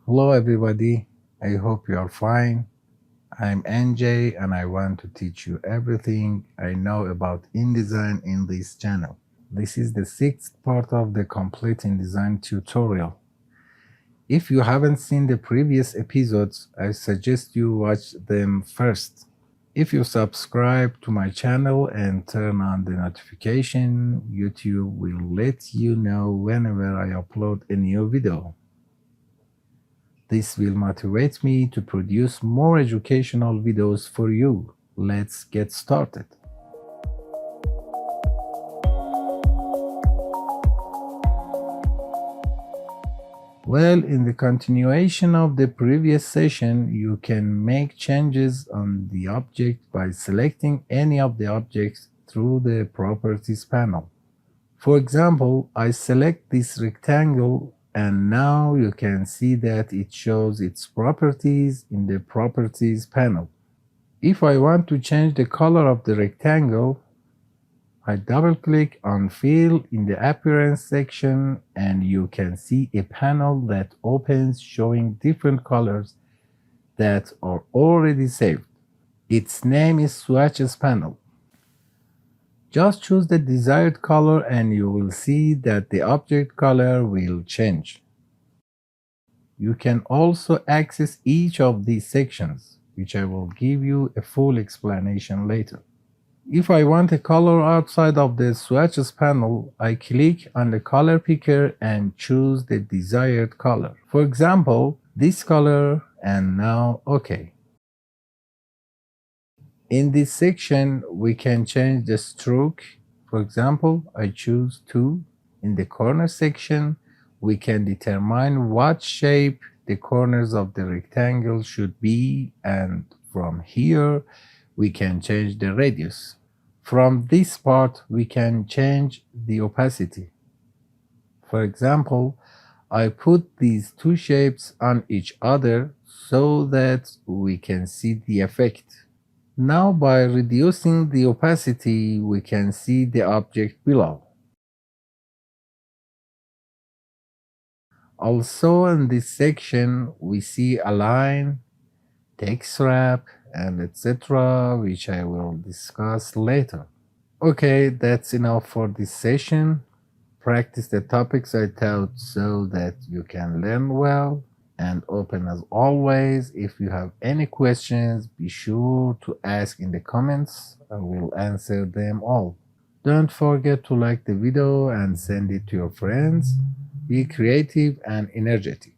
Hello everybody, I hope you are fine. I'm NJ and I want to teach you everything I know about InDesign in this channel. This is the sixth part of the complete InDesign tutorial. If you haven't seen the previous episodes, I suggest you watch them first. If you subscribe to my channel and turn on the notification, YouTube will let you know whenever I upload a new video. This will motivate me to produce more educational videos for you. Let's get started. Well, in the continuation of the previous session, you can make changes on the object by selecting any of the objects through the Properties panel. For example, I select this rectangle and now you can see that it shows its properties in the Properties panel. If I want to change the color of the rectangle, I double-click on Fill in the Appearance section and you can see a panel that opens showing different colors that are already saved. Its name is Swatches panel. Just choose the desired color and you will see that the object color will change. You can also access each of these sections, which I will give you a full explanation later. If I want a color outside of the swatches panel, I click on the color picker and choose the desired color. For example, this color, and now OK. In this section, we can change the stroke. For example, I choose 2. In the corner section, we can determine what shape the corners of the rectangle should be, and from here, we can change the radius. From this part, we can change the opacity. For example, I put these two shapes on each other so that we can see the effect. Now, by reducing the opacity, we can see the object below. Also, in this section, we see align, text wrap, and etc., which I will discuss later. Okay, that's enough for this session. Practice the topics I taught so that you can learn well. And open as always, if you have any questions, be sure to ask in the comments. I will answer them all. Don't forget to like the video and send it to your friends. Be creative and energetic.